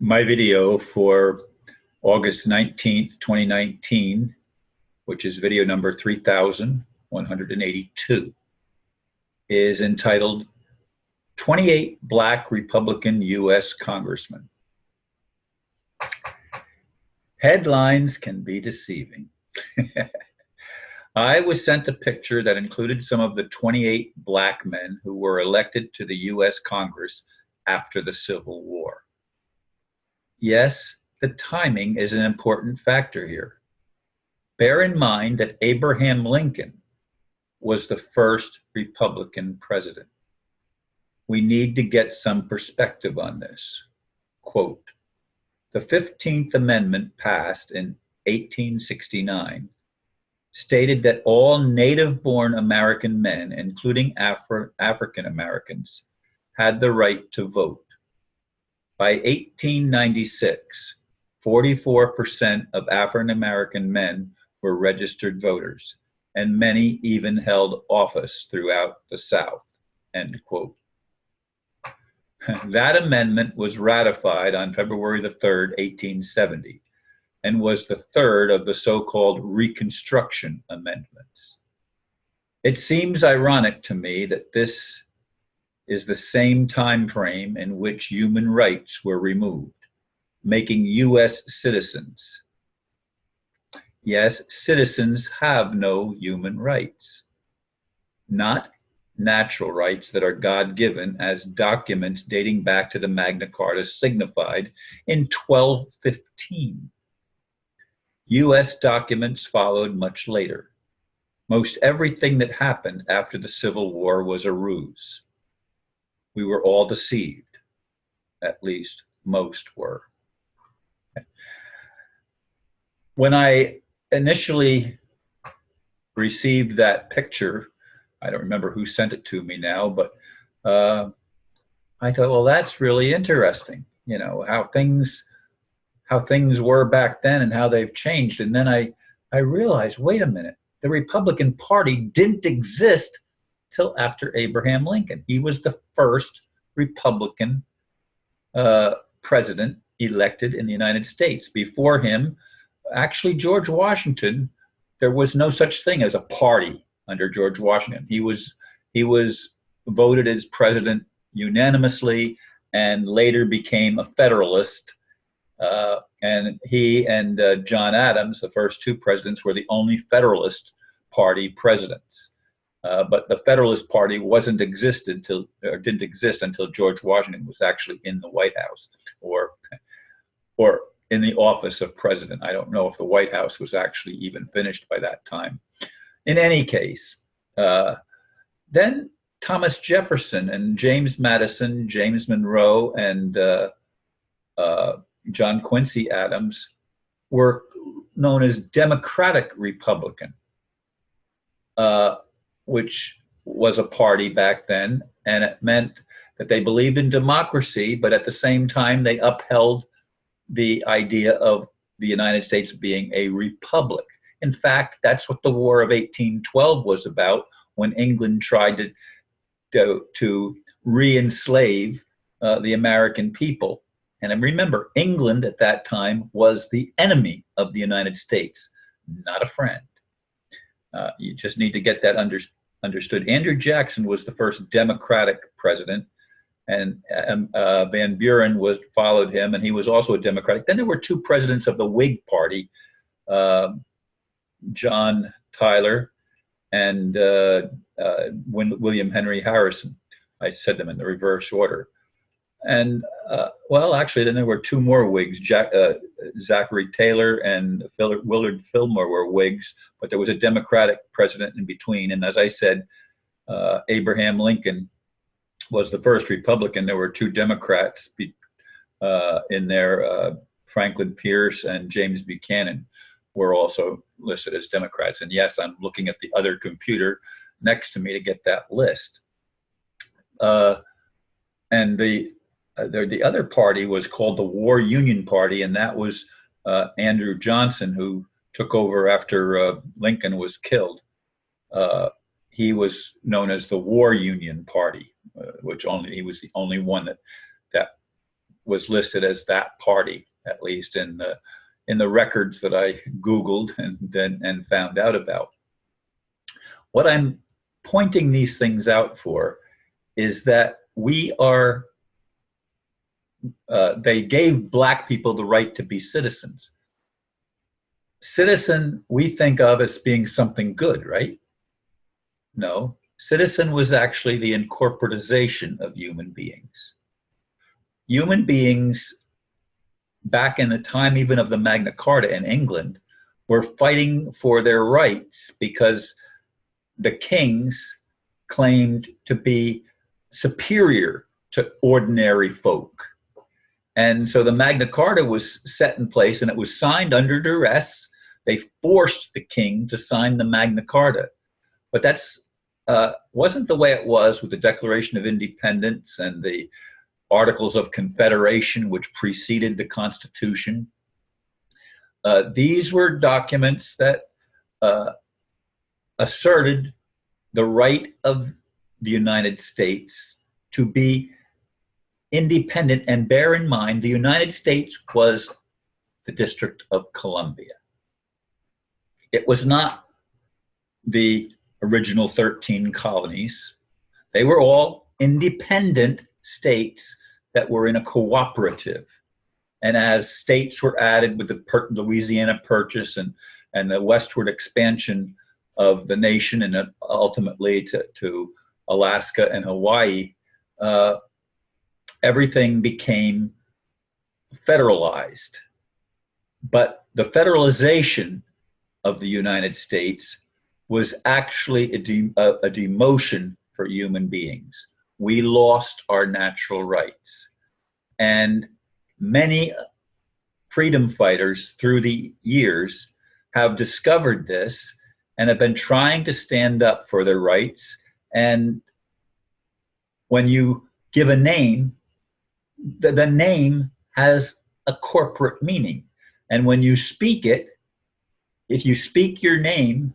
My video for August 19th, 2019, which is video number 3182, is entitled 28 Black Republican U.S. Congressmen. Headlines can be deceiving. I was sent a picture that included some of the 28 black men who were elected to the U.S. Congress after the Civil War. Yes, the timing is an important factor here. Bear in mind that Abraham Lincoln was the first Republican president. We need to get some perspective on this. Quote, the 15th Amendment passed in 1869 stated that all native-born American men, including African Americans, had the right to vote. By 1896, 44% of African American men were registered voters, and many even held office throughout the South, end quote. That amendment was ratified on February the 3rd, 1870, and was the third of the so-called Reconstruction amendments. It seems ironic to me that this is the same time frame in which human rights were removed, making U.S. citizens. Yes, citizens have no human rights, not natural rights that are God-given as documents dating back to the Magna Carta signified in 1215. U.S. documents followed much later. Most everything that happened after the Civil War was a ruse. We were all deceived, at least most were. When I initially received that picture, I don't remember who sent it to me now, but I thought, well, that's really interesting, you know, how things were back then and how they've changed. And then I realized, wait a minute, the Republican Party didn't exist till after Abraham Lincoln. He was the first Republican president elected in the United States. Before him, actually, George Washington, there was no such thing as a party under George Washington. He was voted as president unanimously and later became a Federalist. And he and John Adams, the first two presidents, were the only Federalist Party presidents. But the Federalist Party didn't exist until George Washington was actually in the White House or in the office of president. I don't know if the White House was actually even finished by that time. In any case, then Thomas Jefferson and James Madison, James Monroe, and John Quincy Adams were known as Democratic Republican, which was a party back then, and it meant that they believed in democracy, but at the same time they upheld the idea of the United States being a republic. In fact, that's what the War of 1812 was about, when England tried to re-enslave the American people. And remember, England at that time was the enemy of the United States, not a friend. You just need to get that understood. Andrew Jackson was the first Democratic president, and Van Buren followed him, and he was also a Democratic. Then there were two presidents of the Whig Party, John Tyler and William Henry Harrison. I said them in the reverse order. And well, actually, then there were two more Whigs. Zachary Taylor and Willard Fillmore were Whigs, but there was a Democratic president in between. And as I said, Abraham Lincoln was the first Republican. There were two Democrats in there. Franklin Pierce and James Buchanan were also listed as Democrats. And yes, I'm looking at the other computer next to me to get that list. And the other party was called the War Union Party, and that was Andrew Johnson, who took over after Lincoln was killed. He was known as the War Union Party, which he was the only one that was listed as that party, at least in the records that I Googled and found out about. What I'm pointing these things out for is that we are, they gave black people the right to be citizens. Citizen, we think of as being something good, right? No, citizen was actually the incorporatization of human beings. Human beings, back in the time even of the Magna Carta in England, were fighting for their rights because the kings claimed to be superior to ordinary folk. And so the Magna Carta was set in place, and it was signed under duress. They forced the king to sign the Magna Carta. But that's wasn't the way it was with the Declaration of Independence and the Articles of Confederation, which preceded the Constitution. These were documents that asserted the right of the United States to be independent. And bear in mind, the United States was the District of Columbia. It was not the original 13 colonies. They were all independent states that were in a cooperative. And as states were added with the Louisiana Purchase and the westward expansion of the nation, and ultimately to Alaska and Hawaii, everything became federalized. But the federalization of the United States was actually a demotion for human beings. We lost our natural rights. And many freedom fighters through the years have discovered this and have been trying to stand up for their rights. And when you give a name, the name has a corporate meaning. And when you speak it, if you speak your name,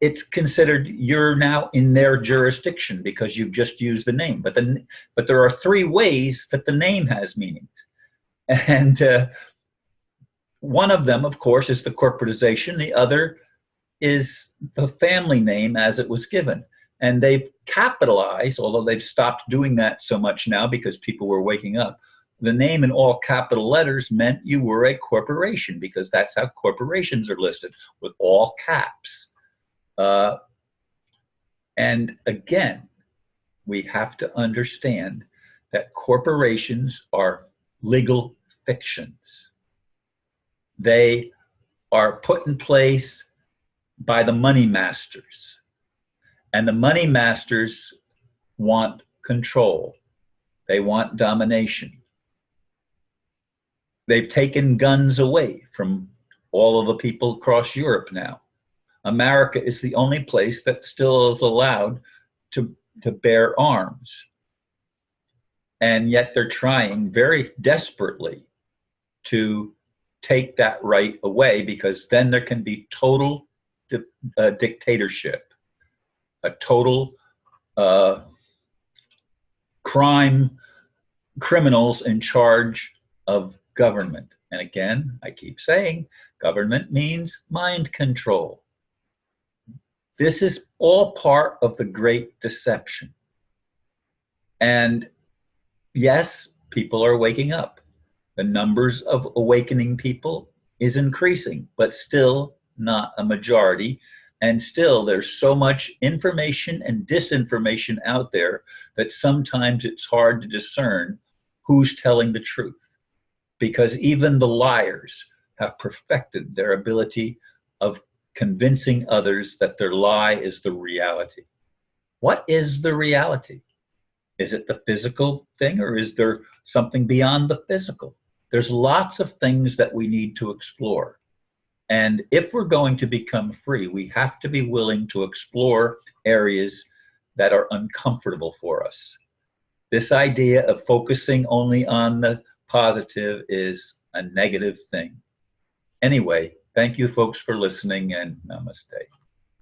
it's considered you're now in their jurisdiction because you've just used the name. But there are three ways that the name has meanings. And one of them, of course, is the corporatization. The other is the family name as it was given. And they've capitalized, although they've stopped doing that so much now because people were waking up. The name in all capital letters meant you were a corporation, because that's how corporations are listed, with all caps. And again, we have to understand that corporations are legal fictions. They are put in place by the money masters, and the money masters want control. They want domination. They've taken guns away from all of the people across Europe now. America is the only place that still is allowed to bear arms. And yet they're trying very desperately to take that right away, because then there can be total dictatorship, a total criminals in charge of government. And again, I keep saying, government means mind control. This is all part of the Great Deception. And yes, people are waking up. The numbers of awakening people is increasing, but still not a majority. And still there's so much information and disinformation out there that sometimes it's hard to discern who's telling the truth, because even the liars have perfected their ability of convincing others that their lie is the reality. What is the reality? Is it the physical thing, or is there something beyond the physical? There's lots of things that we need to explore. And if we're going to become free, we have to be willing to explore areas that are uncomfortable for us. This idea of focusing only on the positive is a negative thing. Anyway, thank you folks for listening, and namaste.